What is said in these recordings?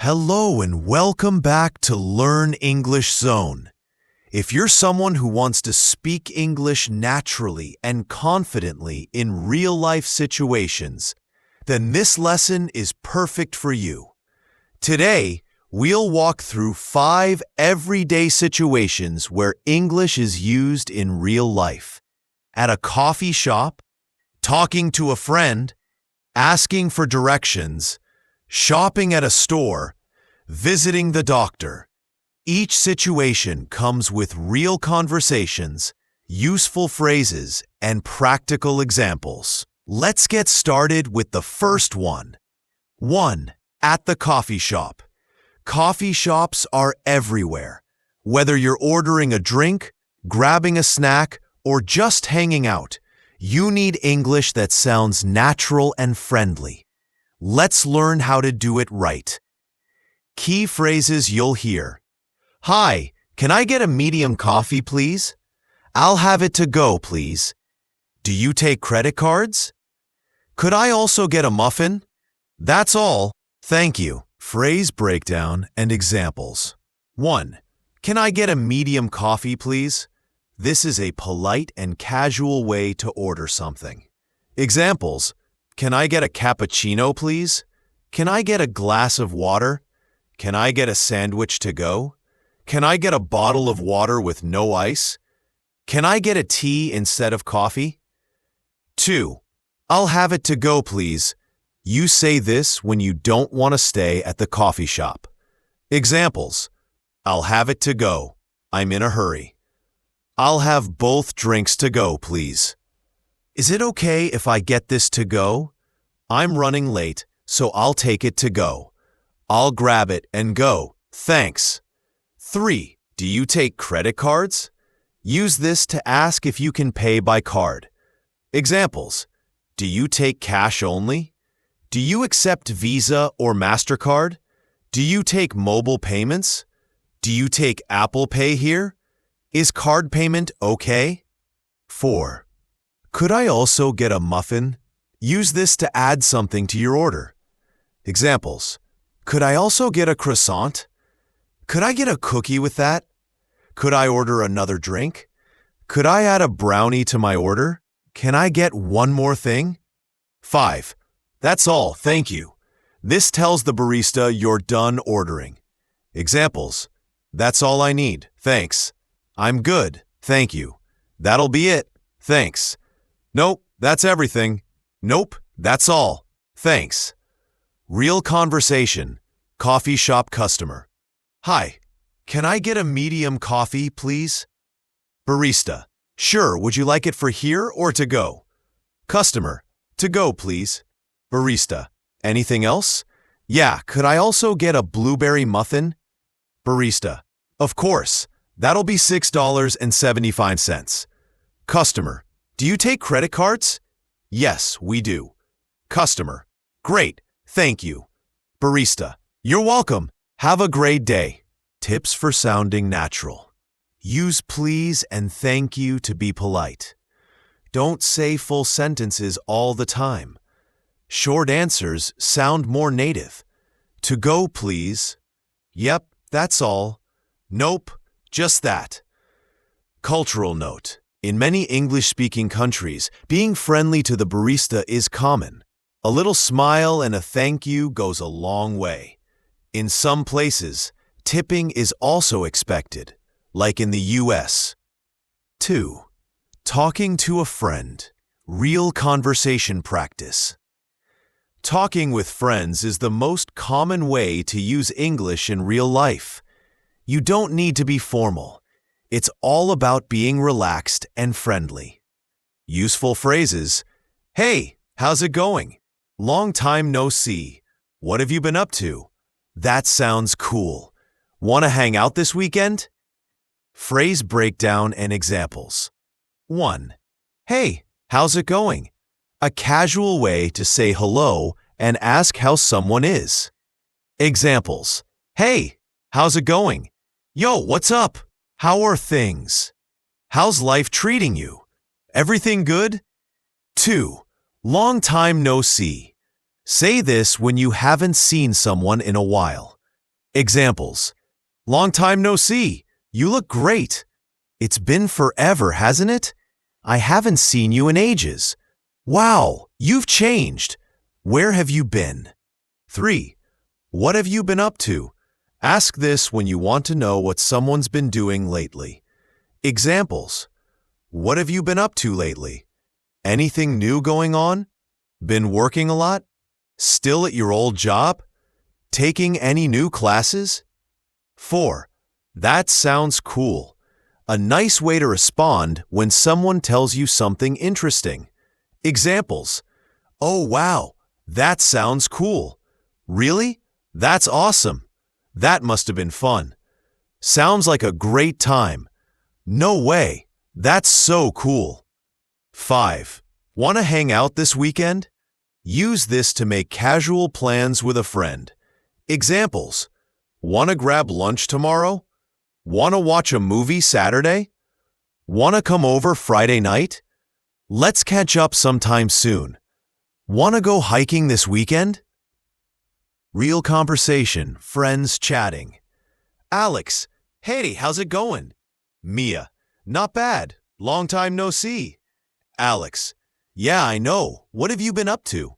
Hello and welcome back to Learn English Zone. If you're someone who wants to speak English naturally and confidently in real-life situations, then this lesson is perfect for you. Today, we'll walk through 5 everyday situations where English is used in real life. At a coffee shop, talking to a friend, asking for directions, shopping at a store, visiting the doctor. Each situation comes with real conversations, useful phrases, and practical examples. Let's get started with the first one. 1. At the coffee shop. Coffee shops are everywhere. Whether you're ordering a drink, grabbing a snack, or just hanging out, you need English that sounds natural and friendly. Let's learn how to do it right. Key phrases you'll hear. Hi, can I get a medium coffee, please? I'll have it to go, please. Do you take credit cards? Could I also get a muffin? That's all. Thank you. Phrase breakdown and examples. 1. Can I get a medium coffee, please? This is a polite and casual way to order something. Examples. Can I get a cappuccino, please? Can I get a glass of water? Can I get a sandwich to go? Can I get a bottle of water with no ice? Can I get a tea instead of coffee? 2. I'll have it to go, please. You say this when you don't want to stay at the coffee shop. Examples. I'll have it to go. I'm in a hurry. I'll have both drinks to go, please. Is it okay if I get this to go? I'm running late, so I'll take it to go. I'll grab it and go. Thanks. 3. Do you take credit cards? Use this to ask if you can pay by card. Examples. Do you take cash only? Do you accept Visa or MasterCard? Do you take mobile payments? Do you take Apple Pay here? Is card payment okay? 4. Could I also get a muffin? Use this to add something to your order. Examples. Could I also get a croissant? Could I get a cookie with that? Could I order another drink? Could I add a brownie to my order? Can I get one more thing? 5. That's all, thank you. This tells the barista you're done ordering. Examples. That's all I need, thanks. I'm good, thank you. That'll be it, thanks. Nope, that's everything. Nope, that's all. Thanks. Real conversation. Coffee shop customer. Hi, can I get a medium coffee, please? Barista. Sure, would you like it for here or to go? Customer. To go, please. Barista. Anything else? Yeah, could I also get a blueberry muffin? Barista. Of course. That'll be $6.75. Customer. Do you take credit cards? Yes, we do. Customer. Great, thank you. Barista. You're welcome. Have a great day. Tips for sounding natural. Use please and thank you to be polite. Don't say full sentences all the time. Short answers sound more native. To go, please. Yep, that's all. Nope, just that. Cultural note. In many English-speaking countries, being friendly to the barista is common. A little smile and a thank you goes a long way. In some places, tipping is also expected, like in the U.S. 2. Talking to a friend. Real conversation practice. Talking with friends is the most common way to use English in real life. You don't need to be formal. It's all about being relaxed and friendly. Useful phrases. Hey, how's it going? Long time no see. What have you been up to? That sounds cool. Want to hang out this weekend? Phrase breakdown and examples. 1. Hey, how's it going? A casual way to say hello and ask how someone is. Examples. Hey, how's it going? Yo, what's up? How are things? How's life treating you? Everything good? 2. Long time no see. Say this when you haven't seen someone in a while. Examples. Long time no see. You look great. It's been forever, hasn't it? I haven't seen you in ages. Wow, you've changed. Where have you been? 3. What have you been up to? Ask this when you want to know what someone's been doing lately. Examples. What have you been up to lately? Anything new going on? Been working a lot? Still at your old job? Taking any new classes? 4. That sounds cool. A nice way to respond when someone tells you something interesting. Examples. Oh wow, that sounds cool. Really? That's awesome. That must have been fun. Sounds like a great time. No way. That's so cool. 5. Want to hang out this weekend? Use this to make casual plans with a friend. Examples. Want to grab lunch tomorrow? Want to watch a movie Saturday? Want to come over Friday night? Let's catch up sometime soon. Want to go hiking this weekend? Real conversation, friends chatting. Alex, hey, how's it going? Mia, not bad. Long time no see. Alex, yeah, I know. What have you been up to?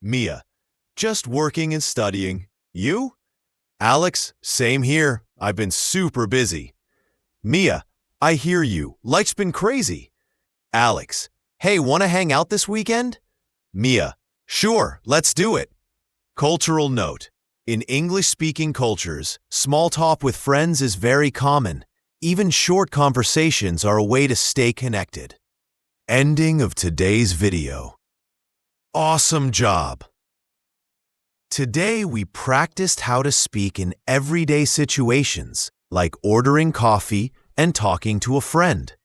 Mia, just working and studying. You? Alex, same here. I've been super busy. Mia, I hear you. Life's been crazy. Alex, hey, want to hang out this weekend? Mia, sure, let's do it. Cultural note. In English-speaking cultures, small talk with friends is very common. Even short conversations are a way to stay connected. Ending of today's video. Awesome job! Today we practiced how to speak in everyday situations, like ordering coffee and talking to a friend.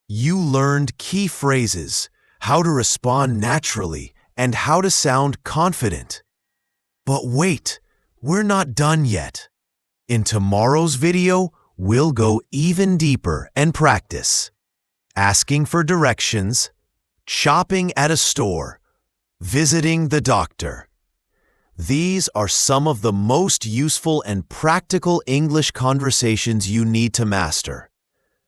You learned key phrases, how to respond naturally, and how to sound confident. But wait, we're not done yet. In tomorrow's video, we'll go even deeper and practice. Asking for directions, shopping at a store, visiting the doctor. These are some of the most useful and practical English conversations you need to master.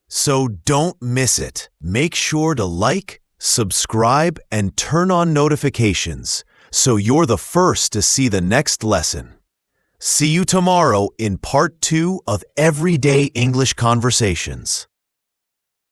So don't miss it. Make sure to like, subscribe, and turn on notifications so you're the first to see the next lesson. See you tomorrow in part 2 of Everyday English Conversations.